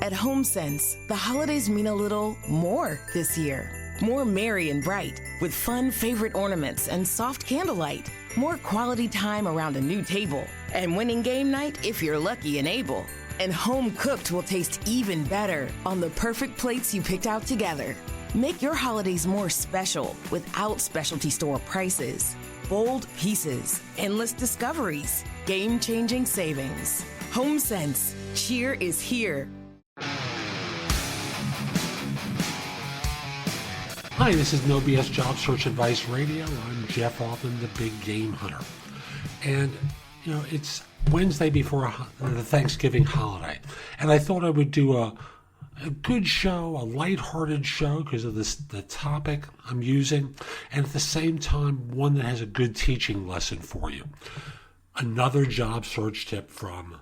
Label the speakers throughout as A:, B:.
A: At HomeSense, the holidays mean a little more this year. More merry and bright, with fun favorite ornaments and soft candlelight. More quality time around a new table. And winning game night if you're lucky and able. And home cooked will taste even better on the perfect plates you picked out together. Make your holidays more special without specialty store prices. Bold pieces, endless discoveries, game-changing savings. HomeSense, cheer is here.
B: Hi, this is No BS Job Search Advice Radio. I'm Jeff Altman, the Big Game Hunter. And, it's Wednesday before the Thanksgiving holiday. And I thought I would do a good show, a lighthearted show because of the topic I'm using. And at the same time, one that has a good teaching lesson for you. Another job search tip from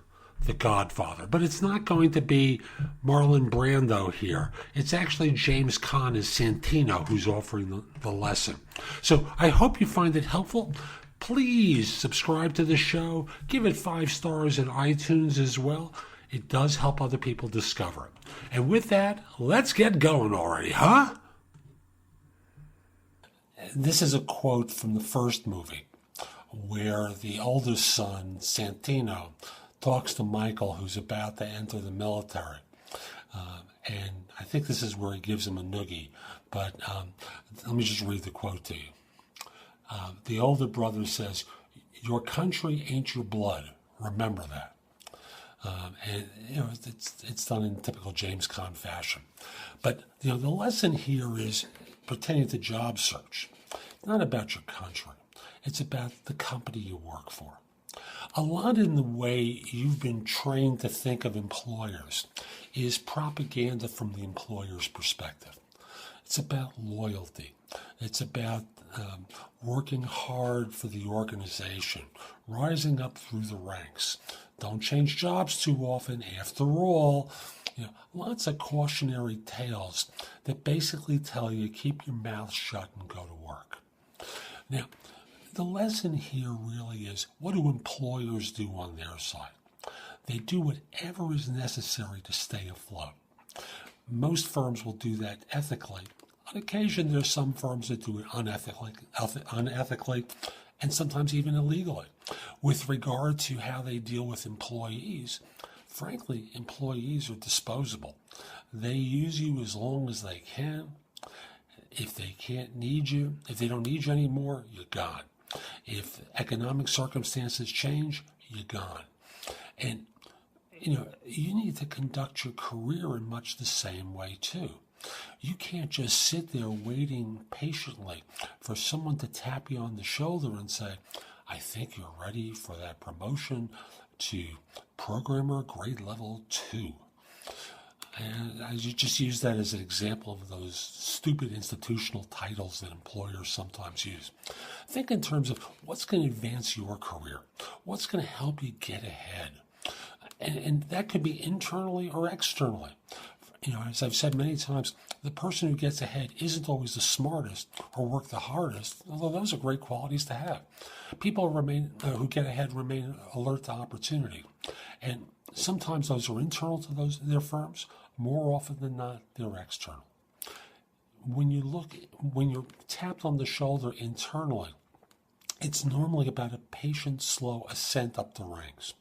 B: The Godfather. But it's not going to be Marlon Brando here. It's actually James Caan as Santino who's offering the lesson. So I hope you find it helpful. Please subscribe to the show. Give it 5 stars in iTunes as well. It does help other people discover it. And with that, let's get going already, huh? This is a quote from the first movie where the oldest son, Santino, talks to Michael, who's about to enter the military. And I think this is where he gives him a noogie. But let me just read the quote to you. The older brother says, "Your country ain't your blood. Remember that." And it's done in typical James Caan fashion. But the lesson here is pertaining to job search. It's not about your country. It's about the company you work for. A lot in the way you've been trained to think of employers is propaganda from the employer's perspective. It's about loyalty. It's about working hard for the organization, rising up through the ranks. Don't change jobs too often. After all, lots of cautionary tales that basically tell you keep your mouth shut and go to work. Now, the lesson here really is, what do employers do on their side? They do whatever is necessary to stay afloat. Most firms will do that ethically. On occasion, there's some firms that do it unethically, and sometimes even illegally. With regard to how they deal with employees, frankly, employees are disposable. They use you as long as they can. If they don't need you anymore, you're gone. If economic circumstances change, you're gone. And, you need to conduct your career in much the same way, too. You can't just sit there waiting patiently for someone to tap you on the shoulder and say, "I think you're ready for that promotion to programmer grade level 2. And I just use that as an example of those stupid institutional titles that employers sometimes use. Think in terms of what's going to advance your career, what's going to help you get ahead. And that could be internally or externally. As I've said many times, the person who gets ahead isn't always the smartest or work the hardest, although those are great qualities to have. People who get ahead remain alert to opportunity. And sometimes those are internal to their firms. More often than not, they're external. When you're tapped on the shoulder internally, it's normally about a patient, slow ascent up the ranks.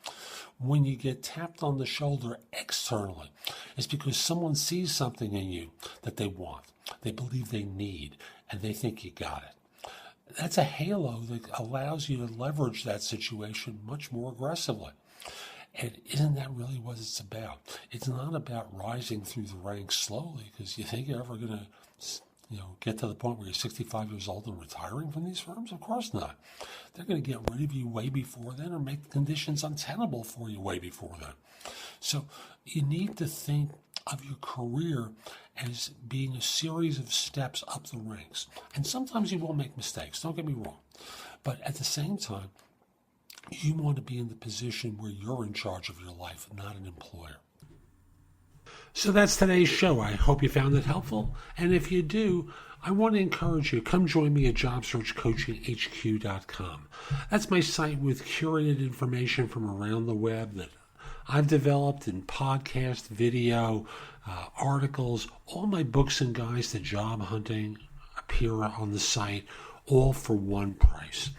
B: When you get tapped on the shoulder externally, it's because someone sees something in you that they want, they believe they need, and they think you got it. That's a halo that allows you to leverage that situation much more aggressively. And isn't that really what it's about? It's not about rising through the ranks slowly because you think you're ever going to get to the point where you're 65 years old and retiring from these firms? Of course not. They're going to get rid of you way before then or make the conditions untenable for you way before then. So you need to think of your career as being a series of steps up the ranks. And sometimes you will make mistakes, don't get me wrong. But at the same time, you want to be in the position where you're in charge of your life, not an employer. So that's today's show. I hope you found it helpful. And if you do, I want to encourage you, come join me at JobSearch.CoachingHQ.com. That's my site with curated information from around the web that I've developed in podcast, video, articles, all my books and guides to job hunting appear on the site, all for one price.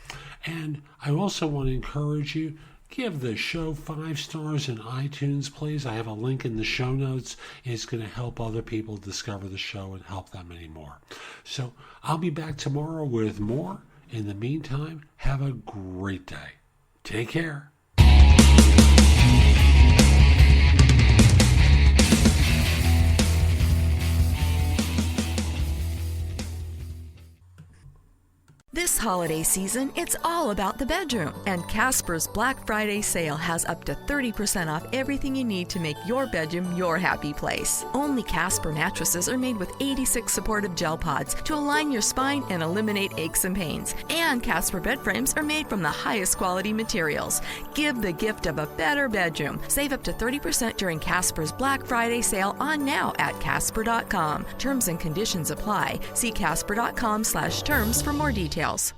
B: And I also want to encourage you, give the show 5 stars in iTunes, please. I have a link in the show notes. It's going to help other people discover the show and help them anymore. So I'll be back tomorrow with more. In the meantime, have a great day. Take care.
C: This holiday season, it's all about the bedroom, and Casper's Black Friday sale has up to 30% off everything you need to make your bedroom your happy place. Only Casper mattresses are made with 86 supportive gel pods to align your spine and eliminate aches and pains. And Casper bed frames are made from the highest quality materials. Give the gift of a better bedroom. Save up to 30% during Casper's Black Friday sale on now at Casper.com. Terms and conditions apply. See Casper.com/terms for more details.